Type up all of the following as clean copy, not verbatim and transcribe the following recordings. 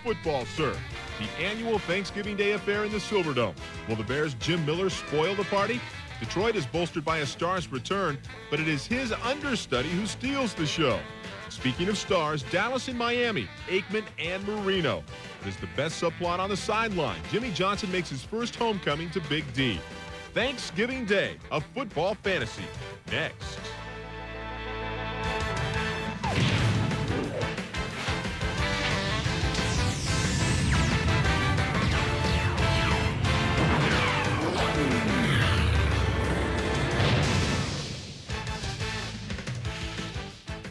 football, sir. The annual Thanksgiving Day affair in the Silverdome. Will the Bears' Jim Miller spoil the party? Detroit is bolstered by a star's return, but it is his understudy who steals the show. Speaking of stars, Dallas and Miami, Aikman and Marino. It is the best subplot on the sideline. Jimmy Johnson makes his first homecoming to Big D. Thanksgiving Day, a football fantasy. Next.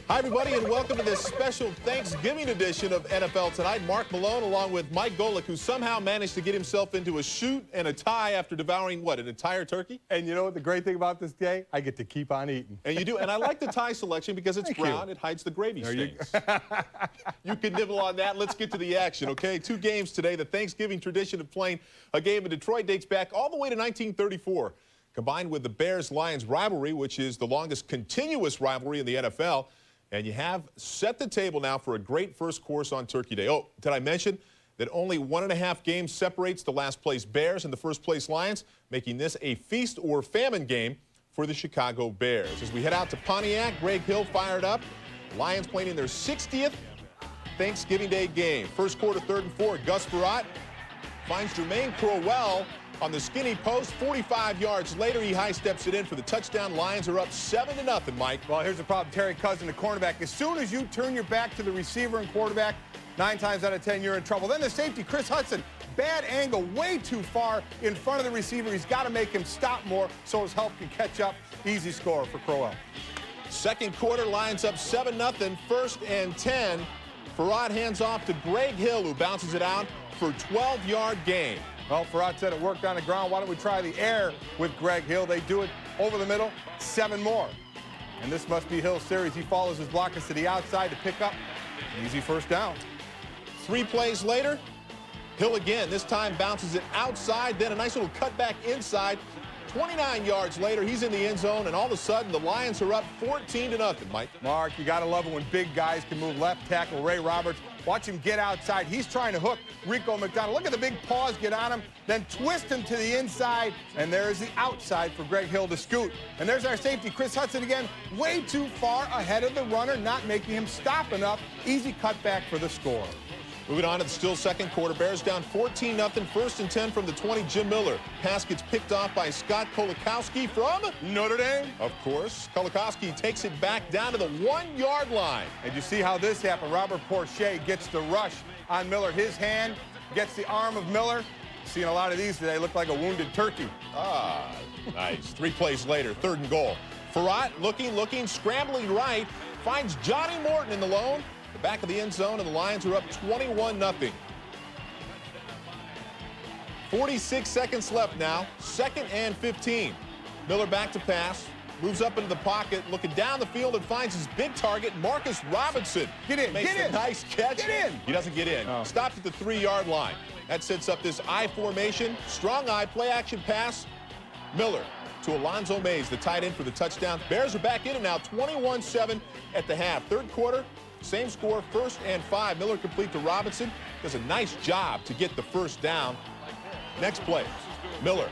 Hi, everybody, and welcome to this special Thanksgiving edition of NFL Tonight. Mark Malone along with Mike Golic, who somehow managed to get himself into a suit and a tie after devouring, what, an entire turkey? And you know what the great thing about this day? I get to keep on eating. And you do. And I like the tie selection because it's brown. It hides the gravy stains. You can nibble on that. Let's get to the action, okay? 2 games today. The Thanksgiving tradition of playing a game in Detroit dates back all the way to 1934. Combined with the Bears-Lions rivalry, which is the longest continuous rivalry in the NFL. And you have set the table now for a great first course on Turkey Day. Oh, did I mention that only 1.5 games separates the last place Bears and the first place Lions, making this a feast or famine game for the Chicago Bears. As we head out to Pontiac, Greg Hill fired up. Lions playing in their 60th Thanksgiving Day game. First quarter, 3rd and 4. Gus Frerotte finds Jermaine Crowell on the skinny post. 45 yards later, he high steps it in for the touchdown. Lions are up 7-0, Mike. Well, here's the problem. Terry Cousin, the cornerback. As soon as you turn your back to the receiver and quarterback, 9 times out of 10, you're in trouble. Then the safety, Chris Hudson, bad angle, way too far in front of the receiver. He's got to make him stop more so his help can catch up. Easy score for Crowell. Second quarter, Lions up 7-0, 1st and 10. Frerotte hands off to Greg Hill, who bounces it out for a 12-yard gain. Well, Frerotte said it worked on the ground. Why don't we try the air with Greg Hill? They do it over the middle, 7 more. And this must be Hill's series. He follows his blockers to the outside to pick up an easy first down. 3 plays later, Hill again. This time bounces it outside, then a nice little cutback inside. 29 yards later, he's in the end zone, and all of a sudden, the Lions are up 14-0, Mike. Mark, you got to love it when big guys can move. Left tackle Ray Roberts. Watch him get outside. He's trying to hook Rico McDonald. Look at the big paws get on him, then twist him to the inside, and there's the outside for Greg Hill to scoot. And there's our safety, Chris Hudson again, way too far ahead of the runner, not making him stop enough. Easy cutback for the score. Moving on to the still second quarter. Bears down 14-0, 1st and 10 from the 20. Jim Miller. Pass gets picked off by Scott Kolikowski from Notre Dame. Of course. Kolikowski takes it back down to the 1-yard line. And you see how this happened. Robert Porcher gets the rush on Miller. His hand gets the arm of Miller. Seeing a lot of these today. Look like a wounded turkey. Ah, nice. 3 plays later, 3rd and goal. Frerotte looking, scrambling right. Finds Johnny Morton in the lone. The back of the end zone, and the Lions are up 21-0. 46 seconds left now. 2nd and 15. Miller back to pass. Moves up into the pocket, looking down the field, and finds his big target, Marcus Robinson. Get in, Makes get in. a nice catch. Get in. He doesn't get in. Oh. Stops at the 3-yard line. That sets up this I formation. Strong I, play action pass. Miller to Alonzo Mays, the tight end for the touchdown. Bears are back in it now, 21-7 at the half. 3rd quarter. Same score, 1st and 5. Miller complete to Robinson. Does a nice job to get the first down. Next play, Miller.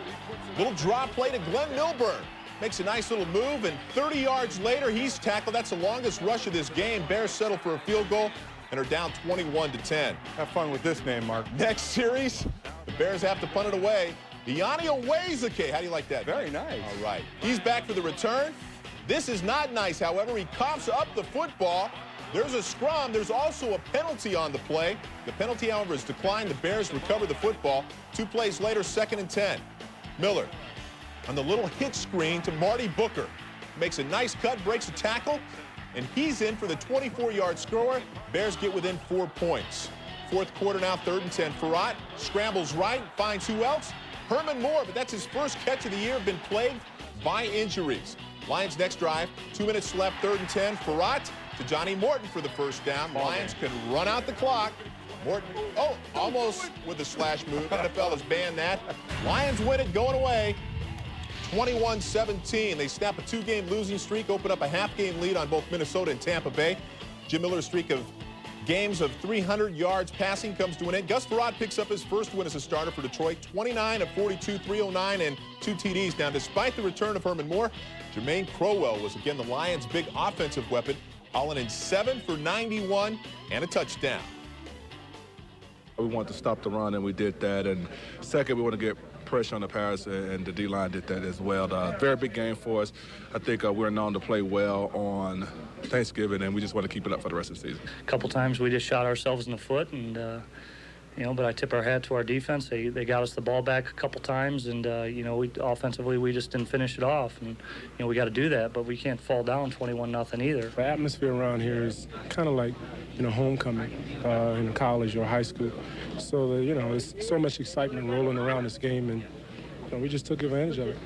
Little drop play to Glenn Milburn. Makes a nice little move, and 30 yards later, he's tackled. That's the longest rush of this game. Bears settle for a field goal and are down 21-10. Have fun with this name, Mark. Next series, the Bears have to punt it away. Yanni Owaizake. How do you like that? Very nice. All right. He's back for the return. This is not nice, however. He coughs up the football. There's a scrum. There's also a penalty on the play. The penalty, however, is declined. The Bears recover the football. 2 plays later, 2nd and 10. Miller on the little hitch screen to Marty Booker. Makes a nice cut, breaks a tackle, and he's in for the 24-yard score. Bears get within 4 points. 4th quarter now, 3rd and 10. Frerotte scrambles right, finds who else? Herman Moore, but that's his first catch of the year, been plagued by injuries. Lions next drive, 2 minutes left, 3rd and 10. Frerotte to Johnny Morton for the first down. Lions can run out the clock. Morton, almost with the slash move. NFL has banned that. Lions win it going away. 21-17. They snap a 2-game losing streak, open up a half-game lead on both Minnesota and Tampa Bay. Jim Miller's streak of games of 300 yards passing comes to an end. Gus Frerotte picks up his first win as a starter for Detroit, 29 of 42, 309, and 2 TDs. Now, despite the return of Herman Moore, Jermaine Crowell was again the Lions' big offensive weapon, hauling in 7 for 91 and a touchdown. We wanted to stop the run, and we did that. And second, we want to get pressure on the pass, and the D-line did that as well. Very big game for us. I think we're known to play well on Thanksgiving, and we just want to keep it up for the rest of the season. A couple times we just shot ourselves in the foot, and but I tip our hat to our defense. They got us the ball back a couple times, and offensively we just didn't finish it off. And we got to do that, but we can't fall down 21-0 either. The atmosphere around here is kind of like homecoming in college or high school. So there's so much excitement rolling around this game, and we just took advantage of it.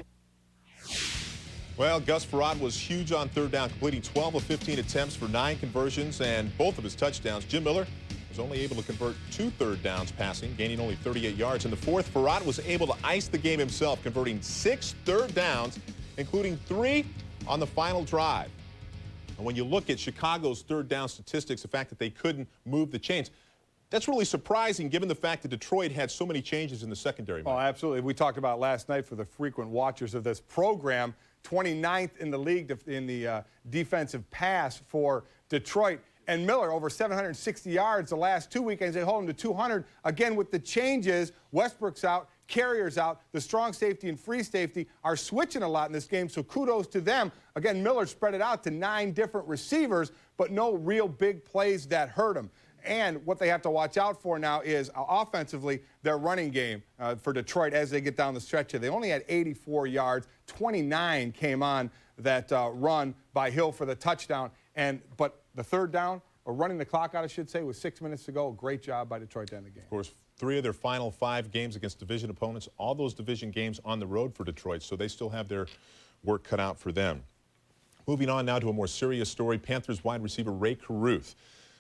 Well, Gus Frerotte was huge on third down, completing 12 of 15 attempts for 9 conversions and both of his touchdowns. Jim Miller was only able to convert 2 third downs passing, gaining only 38 yards. In the fourth, Frerotte was able to ice the game himself, converting 6 third downs, including 3 on the final drive. And when you look at Chicago's third down statistics, the fact that they couldn't move the chains, that's really surprising given the fact that Detroit had so many changes in the secondary. Oh, absolutely. We talked about last night for the frequent watchers of this program, 29th in the league in the defensive pass for Detroit. And Miller, over 760 yards the last 2 weekends. They hold him to 200. Again, with the changes, Westbrook's out, Carrier's out. The strong safety and free safety are switching a lot in this game, so kudos to them. Again, Miller spread it out to 9 different receivers, but no real big plays that hurt him. And what they have to watch out for now is offensively their running game for Detroit as they get down the stretch here. They only had 84 yards. 29 came on that run by Hill for the touchdown. But the third down, or running the clock out, I should say, with 6 minutes to go. Great job by Detroit to end the game. Of course, 3 of their final 5 games against division opponents, all those division games on the road for Detroit, so they still have their work cut out for them. Moving on now to a more serious story, Panthers wide receiver Ray Caruth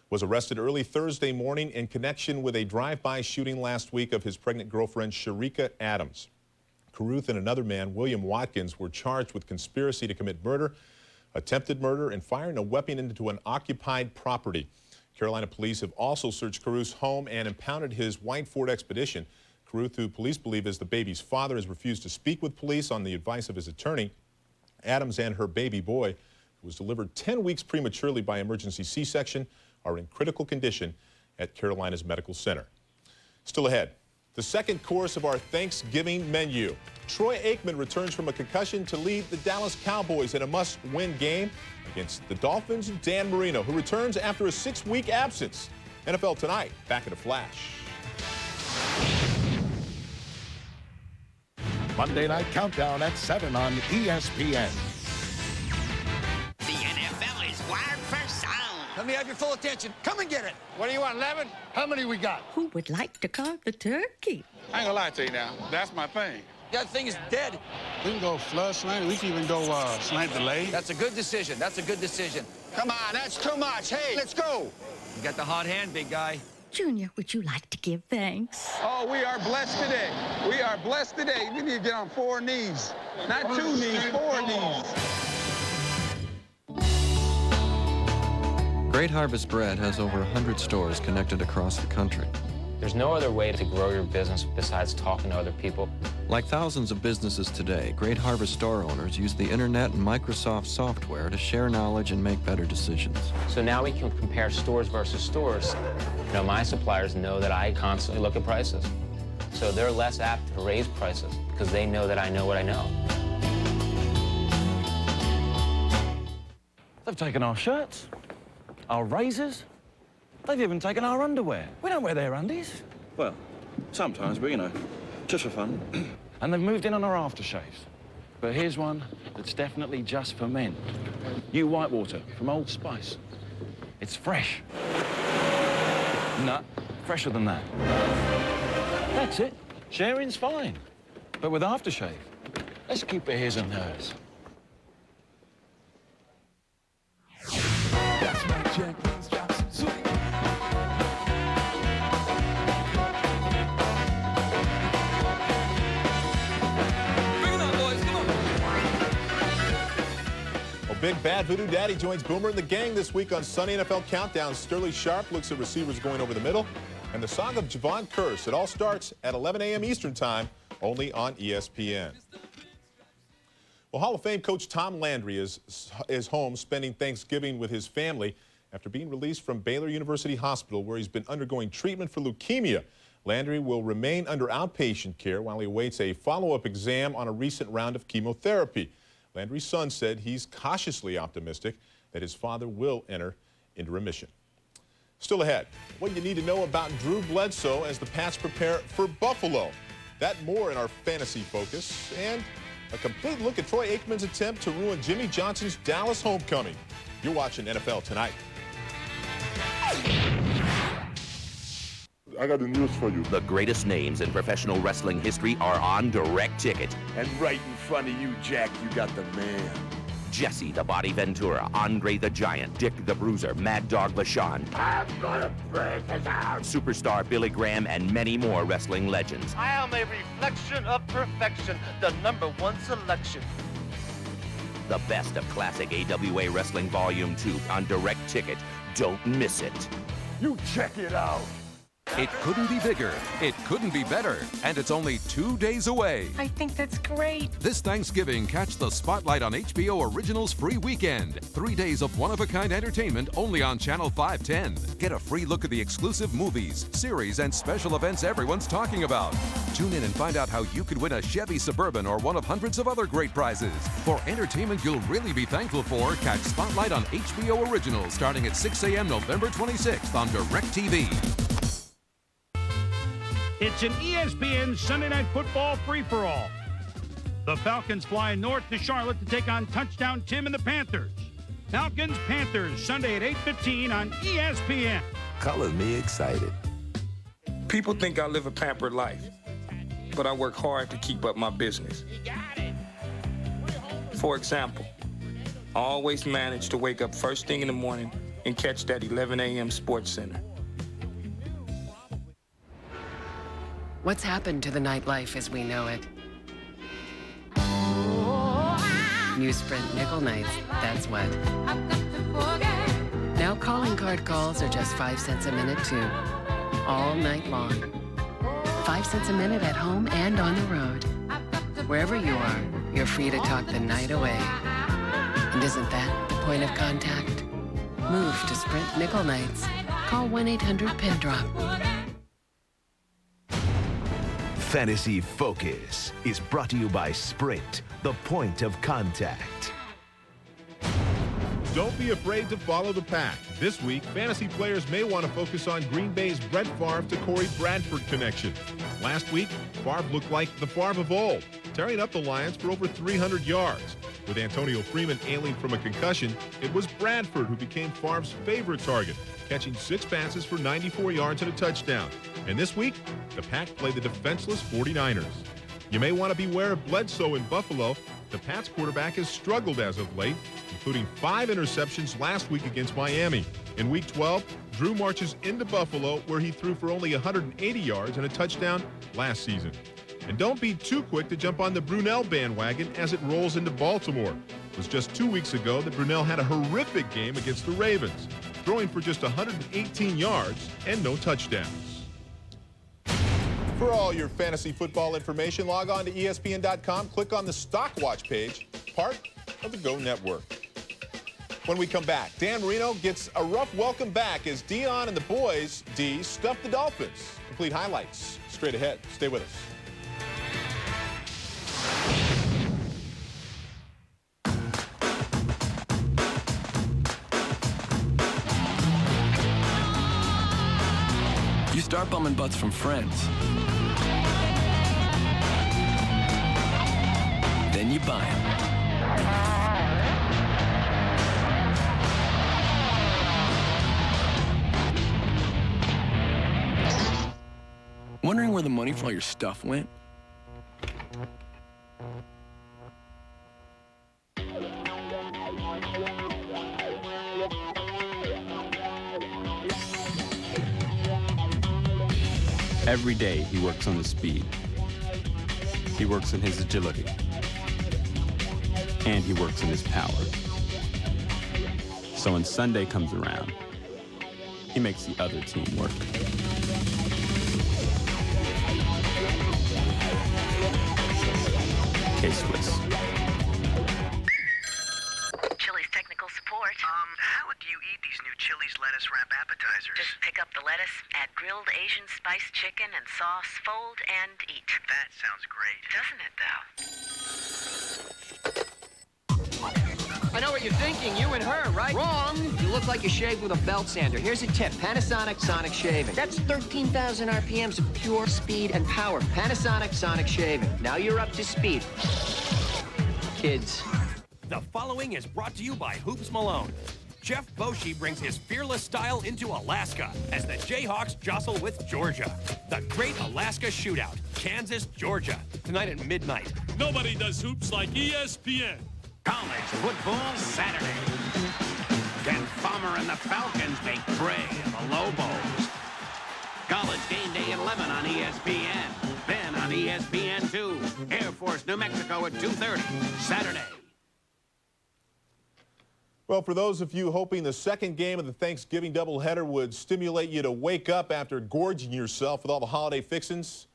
was arrested early Thursday morning in connection with a drive-by shooting last week of his pregnant girlfriend, Sharika Adams. Caruth and another man, William Watkins, were charged with conspiracy to commit murder, attempted murder, and firing a weapon into an occupied property. Carolina police have also searched Caruth's home and impounded his white Ford Expedition. Caruth, who police believe is the baby's father, has refused to speak with police on the advice of his attorney. Adams and her baby boy, who was delivered 10 weeks prematurely by emergency C-section, are in critical condition at Carolina's Medical Center. Still ahead, the second course of our Thanksgiving menu. Troy Aikman returns from a concussion to lead the Dallas Cowboys in a must-win game against the Dolphins. Dan Marino, who returns after a 6-week absence. NFL Tonight, back in a flash. Monday Night Countdown at 7 on ESPN. The NFL is wired for sound. Let me have your full attention. Come and get it. What do you want, 11? How many we got? Who would like to carve the turkey? I ain't gonna lie to you now. That's my thing. That thing is dead. We can go flood slant. We can even go slant delay. That's a good decision. That's a good decision. Come on, that's too much. Hey, let's go. You got the hot hand, big guy. Junior, would you like to give thanks? Oh, we are blessed today. We are blessed today. We need to get on 4 knees. Not 2 knees, 4 knees. Great Harvest Bread has over 100 stores connected across the country. There's no other way to grow your business besides talking to other people. Like thousands of businesses today, Great Harvest store owners use the internet and Microsoft software to share knowledge and make better decisions. So now we can compare stores versus stores. My suppliers know that I constantly look at prices. So they're less apt to raise prices because they know that I know what I know. They've taken our shirts, our razors. They've even taken our underwear. We don't wear their undies. Well, sometimes, but just for fun. And they've moved in on our aftershaves. But here's one that's definitely just for men. New Whitewater from Old Spice. It's fresh. No, fresher than that. That's it. Sharing's fine. But with aftershave, let's keep it his and hers. That's my Jack Wins drops. Big Bad Voodoo Daddy joins Boomer and the gang this week on Sunday NFL Countdown. Sterling Sharp looks at receivers going over the middle. And the song of Javon Curse. It all starts at 11 a.m. Eastern Time, only on ESPN. Well, Hall of Fame coach Tom Landry is home spending Thanksgiving with his family after being released from Baylor University Hospital, where he's been undergoing treatment for leukemia. Landry will remain under outpatient care while he awaits a follow-up exam on a recent round of chemotherapy. Landry's son said he's cautiously optimistic that his father will enter into remission. Still ahead, what you need to know about Drew Bledsoe as the Pats prepare for Buffalo. That more in our fantasy focus, and a complete look at Troy Aikman's attempt to ruin Jimmy Johnson's Dallas homecoming. You're watching NFL Tonight. I got the news for you. The greatest names in professional wrestling history are on Direct Ticket. And right in front of you, Jack, you got the man. Jesse the Body Ventura, Andre the Giant, Dick the Bruiser, Mad Dog LaShawn. I'm gonna break his out. Superstar Billy Graham and many more wrestling legends. I am a reflection of perfection, the #1 selection. The best of classic AWA Wrestling Volume 2 on Direct Ticket. Don't miss it. You check it out. It couldn't be bigger, it couldn't be better, and it's only 2 days away. I think that's great. This Thanksgiving, catch the Spotlight on HBO Originals free weekend. 3 days of one-of-a-kind entertainment only on Channel 510. Get a free look at the exclusive movies, series, and special events everyone's talking about. Tune in and find out how you could win a Chevy Suburban or one of hundreds of other great prizes. For entertainment you'll really be thankful for, catch Spotlight on HBO Originals starting at 6 a.m. November 26th on DirecTV. It's an ESPN Sunday Night Football free-for-all. The Falcons fly north to Charlotte to take on Touchdown Tim and the Panthers. Falcons-Panthers, Sunday at 8:15 on ESPN. Color me excited. People think I live a pampered life, but I work hard to keep up my business. For example, I always manage to wake up first thing in the morning and catch that 11 a.m. Sports Center. What's happened to the nightlife as we know it? New Sprint Nickel Nights, that's what. Now calling card calls are just 5 cents a minute too. All night long. 5 cents a minute at home and on the road. Wherever you are, you're free to talk the night away. And isn't that the point of contact? Move to Sprint Nickel Nights. Call 1-800-PIN-DROP. Fantasy Focus is brought to you by Sprint, the point of contact. Don't be afraid to follow the pack. This week, fantasy players may want to focus on Green Bay's Brett Favre to Corey Bradford connection. Last week, Favre looked like the Favre of old, tearing up the Lions for over 300 yards. With Antonio Freeman ailing from a concussion, it was Bradford who became Favre's favorite target, catching 6 passes for 94 yards and a touchdown. And this week, the Pack play the defenseless 49ers. You may want to beware of Bledsoe in Buffalo. The Pats quarterback has struggled as of late, including 5 interceptions last week against Miami. In Week 12, Drew marches into Buffalo, where he threw for only 180 yards and a touchdown last season. And don't be too quick to jump on the Brunell bandwagon as it rolls into Baltimore. It was just 2 weeks ago that Brunell had a horrific game against the Ravens, throwing for just 118 yards and no touchdowns. For all your fantasy football information, log on to ESPN.com, click on the Stock Watch page, part of the Go Network. When we come back, Dan Marino gets a rough welcome back as Dion and the boys, D, stuff the Dolphins. Complete highlights straight ahead. Stay with us. You start bumming butts from friends. Then you buy them. Wondering where the money for all your stuff went? Every day he works on his speed. He works on his agility. And he works on his power. So when Sunday comes around, he makes the other team work. K-Swiss. Chili's technical support. How do you eat these new Chili's lettuce wrap appetizers? Just pick up the lettuce, add grilled Asian spiced chicken and sauce, fold and eat. That sounds great. Doesn't it, though? I know what you're thinking, you and her, right? Wrong! You look like you shaved with a belt sander. Here's a tip, Panasonic Sonic Shaving. That's 13,000 RPMs of pure speed and power. Panasonic Sonic Shaving. Now you're up to speed. Kids. The following is brought to you by Hoops Malone. Jeff Boschee brings his fearless style into Alaska as the Jayhawks jostle with Georgia. The Great Alaska Shootout, Kansas, Georgia, tonight at midnight. Nobody does hoops like ESPN. College football Saturday. Ken Farmer and the Falcons make prey of the Lobos. College game day at 11 on ESPN. Then on ESPN2, Air Force, New Mexico at 2:30, Saturday. Well, for those of you hoping the second game of the Thanksgiving doubleheader would stimulate you to wake up after gorging yourself with all the holiday fixings,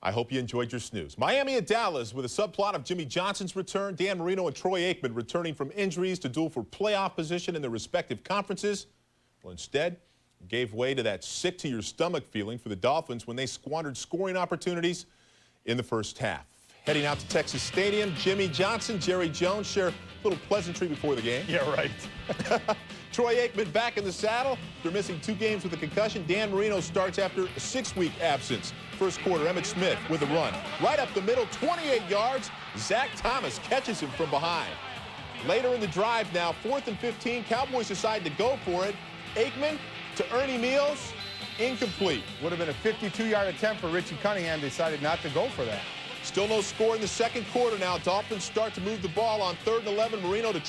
I hope you enjoyed your snooze. Miami at Dallas with a subplot of Jimmy Johnson's return, Dan Marino and Troy Aikman returning from injuries to duel for playoff position in their respective conferences. Well, instead, gave way to that sick-to-your-stomach feeling for the Dolphins when they squandered scoring opportunities in the first half. Heading out to Texas Stadium, Jimmy Johnson, Jerry Jones share a little pleasantry before the game. Yeah, right. Troy Aikman back in the saddle. They're missing 2 games with a concussion. Dan Marino starts after a 6-week absence. First quarter, Emmitt Smith with a run. Right up the middle, 28 yards. Zach Thomas catches him from behind. Later in the drive now, 4th and 15. Cowboys decide to go for it. Aikman to Ernie Meals, incomplete. Would have been a 52-yard attempt for Richie Cunningham. Decided not to go for that. Still no score in the second quarter now. Dolphins start to move the ball on 3rd and 11. Marino to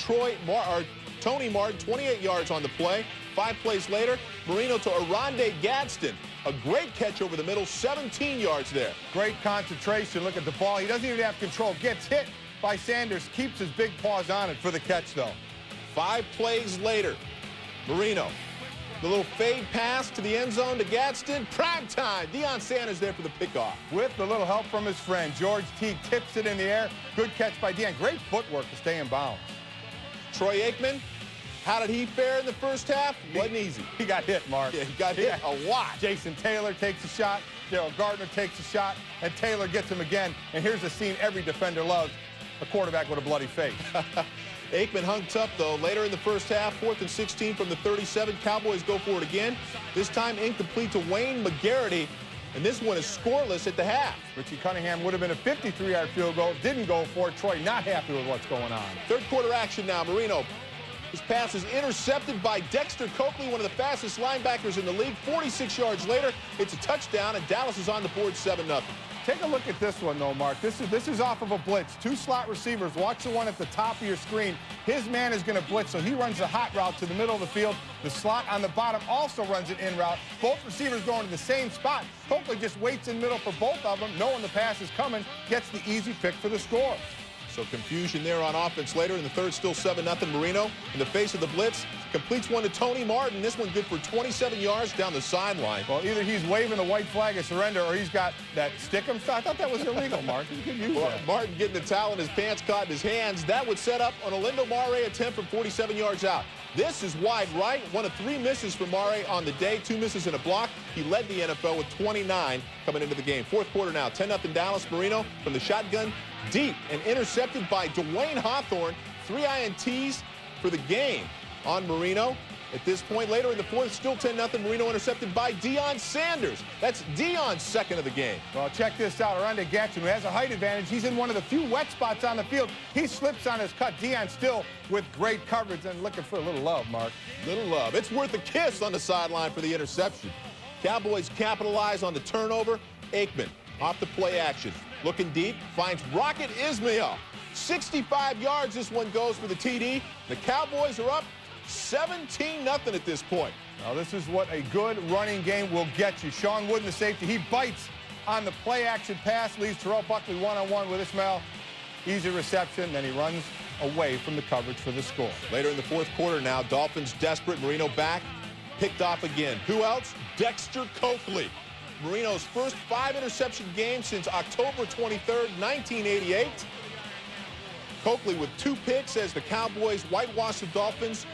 Tony Martin, 28 yards on the play. 5 plays later, Marino to Arande Gadsden. A great catch over the middle, 17 yards there. Great concentration. Look at the ball. He doesn't even have control. Gets hit by Sanders. Keeps his big paws on it for the catch, though. 5 plays later, Marino. The little fade pass to the end zone to Gadsden. Prime time. Deion Sanders there for the pickoff. With a little help from his friend. George Teague tips it in the air. Good catch by Deion. Great footwork to stay in bounds. Troy Aikman, how did he fare in the first half? Wasn't easy. He got hit, Mark. Yeah, he got hit a lot. Jason Taylor takes a shot. Daryl Gardner takes a shot. And Taylor gets him again. And here's a scene every defender loves. A quarterback with a bloody face. Aikman hung tough, though. Later in the first half, 4th and 16 from the 37. Cowboys go for it again. This time incomplete to Wayne McGarity. And this one is scoreless at the half. Richie Cunningham would have been a 53-yard field goal. Didn't go for it. Troy not happy with what's going on. Third quarter action now. Marino. His pass is intercepted by Dexter Coakley, one of the fastest linebackers in the league. 46 yards later, it's a touchdown, and Dallas is on the board 7-0. Take a look at this one, though, Mark. This is off of a blitz. 2 slot receivers. Watch the one at the top of your screen. His man is going to blitz, so he runs a hot route to the middle of the field. The slot on the bottom also runs an in route. Both receivers going to the same spot. Coakley just waits in the middle for both of them, knowing the pass is coming, gets the easy pick for the score. So confusion there on offense later. In the third, still 7-0. Marino, in the face of the blitz, completes one to Tony Martin. This one good for 27 yards down the sideline. Well, either he's waving the white flag of surrender or he's got that stick-em stuff. I thought that was illegal, Mark. You could use that. Martin getting the towel in his pants, caught in his hands. That would set up an Olindo Mare attempt from 47 yards out. This is wide right. 1 of 3 misses for Mare on the day. 2 misses and a block. He led the NFL with 29 coming into the game. Fourth quarter now. 10-0 Dallas. Marino from the shotgun. Deep and intercepted by Dwayne Hawthorne. 3 INTs for the game on Marino. At this point, later in the fourth, still 10-0. Marino intercepted by Deion Sanders. That's Deion's second of the game. Well, check this out. Arande Gadsden, who has a height advantage. He's in one of the few wet spots on the field. He slips on his cut. Deion still with great coverage and looking for a little love, Mark. Little love. It's worth a kiss on the sideline for the interception. Cowboys capitalize on the turnover. Aikman off the play action. Looking deep, finds Rocket Ismail. 65 yards this one goes for the TD. The Cowboys are up 17-0 at this point. Now, this is what a good running game will get you. Sean Wooden, the safety, he bites on the play-action pass, leaves Terrell Buckley one-on-one with Ismail. Easy reception, then he runs away from the coverage for the score. Later in the fourth quarter now, Dolphins desperate. Marino back, picked off again. Who else? Dexter Coakley. Marino's first 5-interception game since October 23rd, 1988. Coakley with 2 picks as the Cowboys whitewash the Dolphins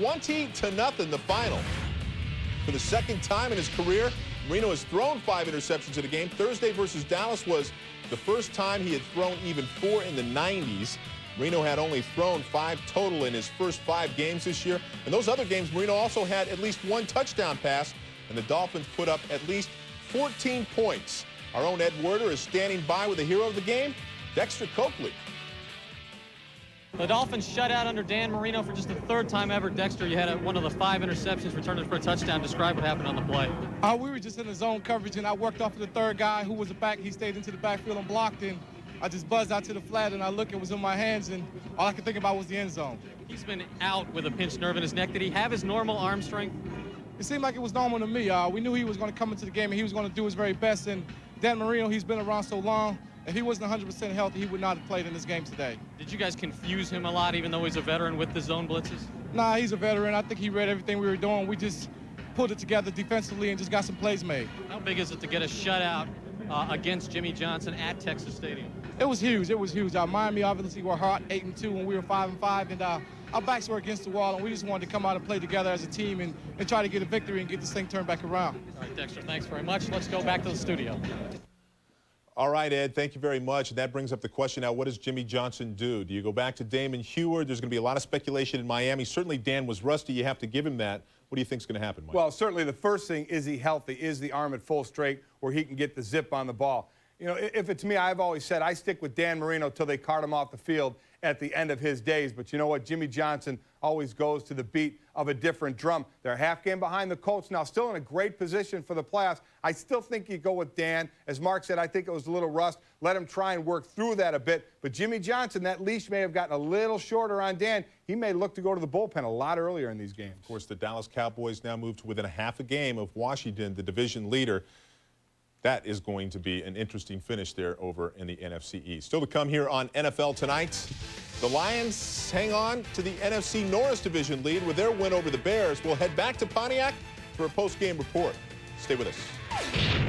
20-0 the final. For the second time in his career, Marino has thrown 5 interceptions in a game. Thursday versus Dallas was the first time he had thrown even 4 in the 90s. Marino had only thrown 5 total in his first 5 games this year. In those other games, Marino also had at least 1 touchdown pass, and the Dolphins put up at least 14 points. Our own Ed Werder is standing by with the hero of the game, Dexter Coakley. The Dolphins shut out under Dan Marino for just the 3rd time ever. Dexter, you had one of the 5 interceptions returned for a touchdown. Describe what happened on the play. We were just in the zone coverage, and I worked off of the 3rd guy who was a back. He stayed into the backfield and blocked, and I just buzzed out to the flat, and I looked, it was in my hands, and all I could think about was the end zone. He's been out with a pinched nerve in his neck. Did he have his normal arm strength? It seemed like it was normal to me. We knew he was going to come into the game, and he was going to do his very best, and Dan Marino, he's been around so long. If he wasn't 100% healthy, he would not have played in this game today. Did you guys confuse him a lot, even though he's a veteran with the zone blitzes? Nah, he's a veteran. I think he read everything we were doing. We just pulled it together defensively and just got some plays made. How big is it to get a shutout against Jimmy Johnson at Texas Stadium? It was huge. It was huge. Miami obviously were hot 8-2 when we were 5-5, and our backs were against the wall, and we just wanted to come out and play together as a team and try to get a victory and get this thing turned back around. All right, Dexter, thanks very much. Let's go back to the studio. All right, Ed, thank you very much. And that brings up the question now, what does Jimmy Johnson do? Do you go back to Damon Heward? There's going to be a lot of speculation in Miami. Certainly Dan was rusty. You have to give him that. What do you think is going to happen, Mike? Well, certainly the first thing, is he healthy? Is the arm at full strength where he can get the zip on the ball? You know, if it's me, I've always said I stick with Dan Marino till they cart him off the field at the end of his days. But you know what? Jimmy Johnson always goes to the beat of a different drum. They're a half game behind the Colts now, still in a great position for the playoffs. I still think you go with Dan. As Mark said, I think it was a little rust. Let him try and work through that a bit. But Jimmy Johnson, that leash may have gotten a little shorter on Dan. He may look to go to the bullpen a lot earlier in these games. Of course, the Dallas Cowboys now move to within a half a game of Washington, the division leader. That is going to be an interesting finish there over in the NFC East. Still to come here on NFL Tonight. The Lions hang on to the NFC Norris division lead with their win over the Bears. We'll head back to Pontiac for a post-game report. Stay with us.